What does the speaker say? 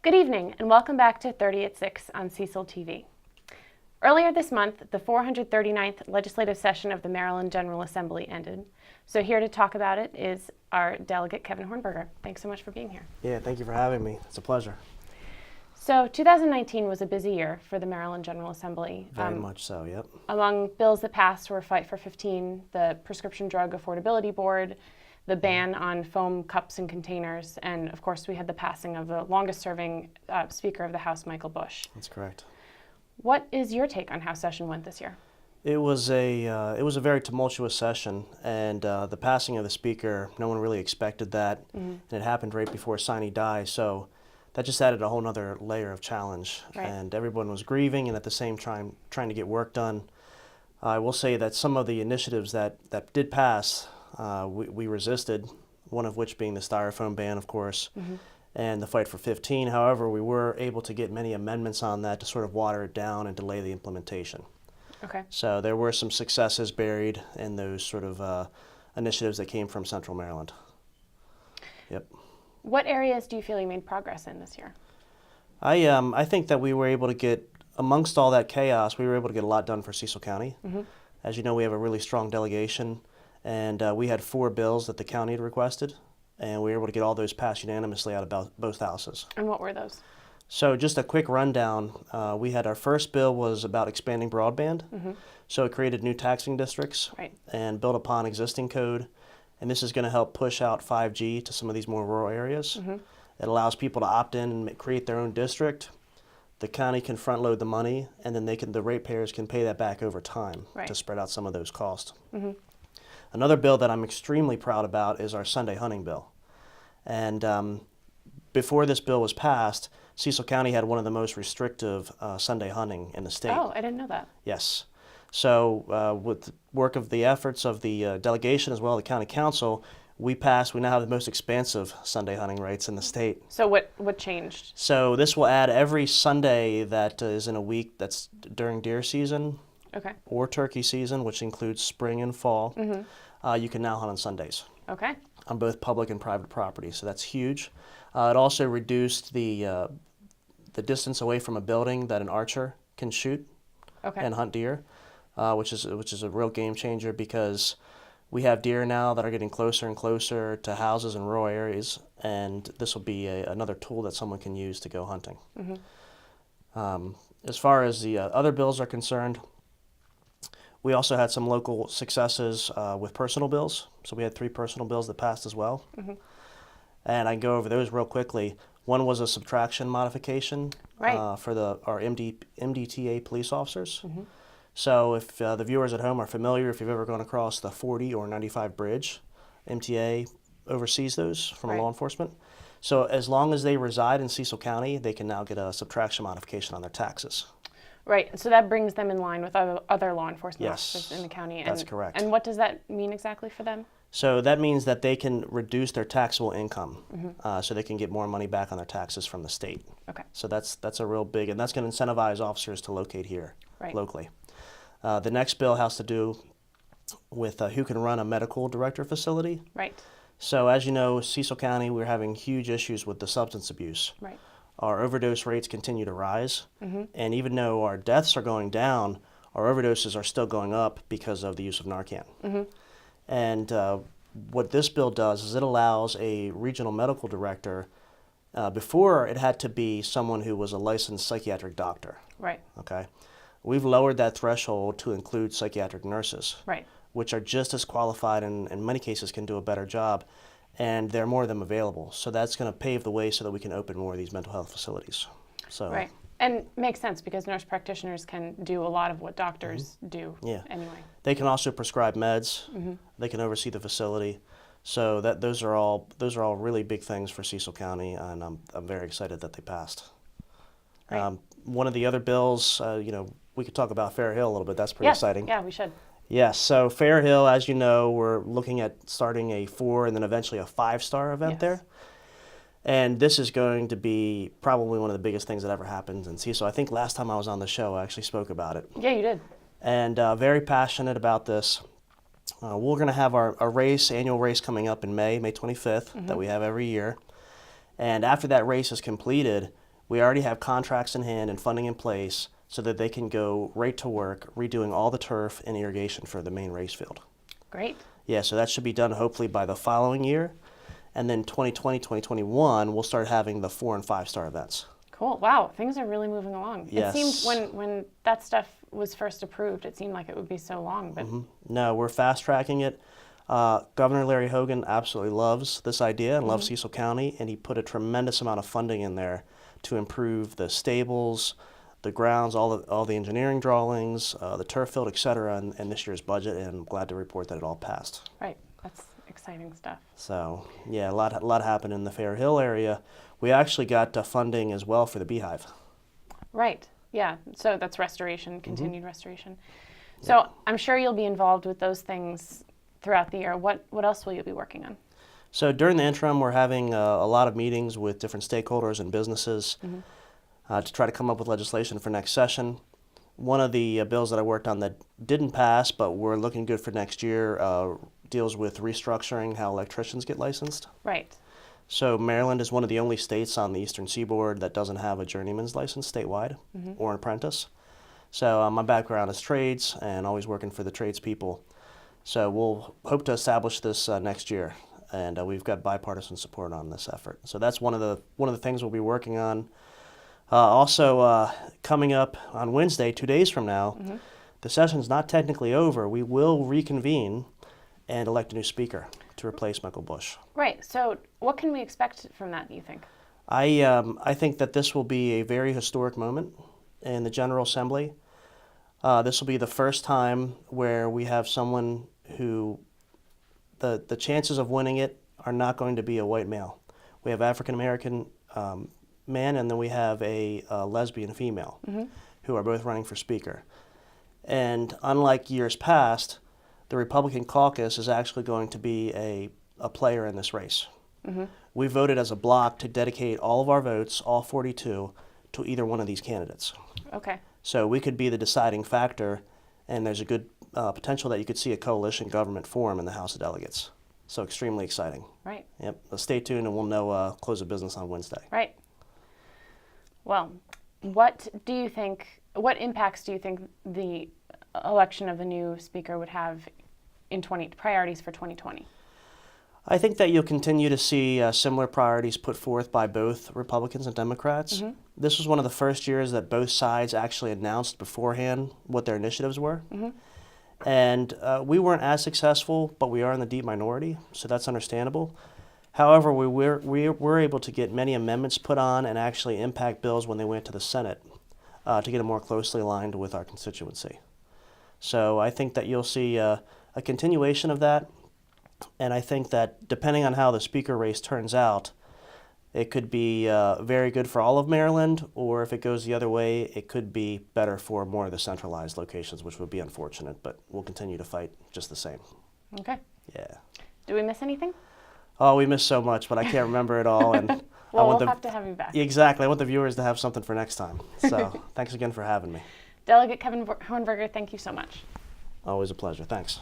Good evening, and welcome back to 30 at 6 on Cecil TV. Earlier this month, the 439th legislative session of the Maryland General Assembly ended. So here to talk about it is our delegate, Kevin Hornberger. Thanks so much for being here. Yeah, thank you for having me. It's a pleasure. So 2019 was a busy year for the Maryland General Assembly. Very much so, yep. Among bills that passed were Fight for 15, the Prescription Drug Affordability Board, the ban on foam cups and containers, and of course we had the passing of the longest-serving Speaker of the House, Michael Bush. That's correct. What is your take on how session went this year? It was a very tumultuous session, and the passing of the Speaker, no one really expected that, and it happened right before sine die, so that just added a whole other layer of challenge. Right. And everyone was grieving and at the same time trying to get work done. I will say that some of the initiatives that did pass, we resisted, one of which being the styrofoam ban, of course, and the Fight for 15. However, we were able to get many amendments on that to sort of water it down and delay the implementation. Okay. So there were some successes buried in those sort of initiatives that came from Central Maryland. Yep. What areas do you feel you made progress in this year? I think that we were able to get, amongst all that chaos, we were able to get a lot done for Cecil County. As you know, we have a really strong delegation, and we had 4 bills that the county had requested, and we were able to get all those passed unanimously out of both houses. And what were those? So just a quick rundown, we had our first bill was about expanding broadband. So it created new taxing districts and built upon existing code. And this is going to help push out 5G to some of these more rural areas. It allows people to opt in and create their own district. The county can front load the money, and then the ratepayers can pay that back over time to spread out some of those costs. Another bill that I'm extremely proud about is our Sunday hunting bill. And before this bill was passed, Cecil County had one of the most restrictive Sunday hunting in the state. Oh, I didn't know that. Yes. So with the work of the efforts of the delegation as well as the county council, we now have the most expansive Sunday hunting rights in the state. So what changed? So this will add every Sunday that is in a week that's during deer season or turkey season, which includes spring and fall. You can now hunt on Sundays. Okay. On both public and private property, so that's huge. It also reduced the distance away from a building that an archer can shoot and hunt deer, which is a real game changer because we have deer now that are getting closer and closer to houses in rural areas, and this will be another tool that someone can use to go hunting. As far as the other bills are concerned, we also had some local successes with personal bills. So we had 3 personal bills that passed as well. And I can go over those real quickly. One was a subtraction modification for our MDTA police officers. So if the viewers at home are familiar, if you've ever gone across the 40 or 95 bridge, MTA oversees those from law enforcement. So as long as they reside in Cecil County, they can now get a subtraction modification on their taxes. Right, so that brings them in line with other law enforcement officers in the county. And, that's correct. And what does that mean exactly for them? So that means that they can reduce their taxable income, so they can get more money back on their taxes from the state. Okay. So that's a real big, and that's going to incentivize officers to locate here locally. The next bill has to do with who can run a medical director facility. Right. So as you know, Cecil County, we're having huge issues with the substance abuse. Right. Our overdose rates continue to rise, and even though our deaths are going down, our overdoses are still going up because of the use of Narcan. And what this bill does is it allows a regional medical director, before it had to be someone who was a licensed psychiatric doctor. Right. Okay. We've lowered that threshold to include psychiatric nurses, which are just as qualified and in many cases can do a better job. And there are more of them available. So that's going to pave the way so that we can open more of these mental health facilities. So. Right. And makes sense because nurse practitioners can do a lot of what doctors do anyway. They can also prescribe meds. They can oversee the facility. So those are all really big things for Cecil County, and I'm very excited that they passed. Right. One of the other bills, we could talk about Fair Hill a little bit. That's pretty exciting. Yeah, we should. Yes, so Fair Hill, as you know, we're looking at starting a 4 and then eventually a 5-star event there. And this is going to be probably one of the biggest things that ever happens in Cecil. I think last time I was on the show, I actually spoke about it. Yeah, you did. And very passionate about this. We're going to have our annual race coming up in May 25th, that we have every year. And after that race is completed, We already have contracts in hand and funding in place so that they can go right to work redoing all the turf and irrigation for the main race field. Great. Yeah, so that should be done hopefully by the following year. And then 2020, 2021, we'll start having the 4- and 5-star events. Cool. Wow, things are really moving along. Yes. It seemed when that stuff was first approved, it seemed like it would be so long, but No, we're fast tracking it. Governor Larry Hogan absolutely loves this idea and loves Cecil County, and he put a tremendous amount of funding in there to improve the stables, the grounds, all the engineering drawings, the turf field, et cetera, in this year's budget, and I'm glad to report that it all passed. right. That's exciting stuff. So, yeah, a lot happened in the Fair Hill area. We actually got funding as well for the Beehive. Right. Yeah. So that's restoration, continued restoration. So I'm sure you'll be involved with those things throughout the year. What else will you be working on? So during the interim, we're having a lot of meetings with different stakeholders and businesses to try to come up with legislation for next session. One of the bills that I worked on that didn't pass, but we're looking good for next year, deals with restructuring how electricians get licensed. Right. So Maryland is one of the only states on the eastern seaboard that doesn't have a journeyman's license statewide or an apprentice. So my background is trades and always working for the tradespeople. So we'll hope to establish this next year, and we've got bipartisan support on this effort. So that's one of the things we'll be working on. Also, coming up on Wednesday, 2 days from now, the session's not technically over. We will reconvene and elect a new speaker to replace Michael Bush. Right. So what can we expect from that, do you think? I think that this will be a very historic moment in the General Assembly. This will be the first time where we have someone who the chances of winning it are not going to be a white male. We have African American man, and then we have a lesbian female who are both running for speaker. And unlike years past, the Republican caucus is actually going to be a player in this race. We voted as a block to dedicate all of our votes, all 42, to either one of these candidates. Okay. So we could be the deciding factor, and there's a good potential that you could see a coalition government form in the House of Delegates. So extremely exciting. Right. Yep. Stay tuned, and we'll know close of business on Wednesday. Right. Well, what impacts do you think the election of the new speaker would have in priorities for 2020? I think that you'll continue to see similar priorities put forth by both Republicans and Democrats. This was one of the first years that both sides actually announced beforehand what their initiatives were. And we weren't as successful, but we are in the deep minority, so that's understandable. However, we were able to get many amendments put on and actually impact bills when they went to the Senate to get them more closely aligned with our constituency. So I think that you'll see a continuation of that. And I think that depending on how the speaker race turns out, it could be very good for all of Maryland, or if it goes the other way, it could be better for more of the centralized locations, which would be unfortunate, but we'll continue to fight just the same. Okay. Yeah. Do we miss anything? Oh, we missed so much, but I can't remember it all. And well, we'll have to have you back. Exactly. I want the viewers to have something for next time. So thanks again for having me. Delegate Kevin Hornberger, thank you so much. Always a pleasure. Thanks.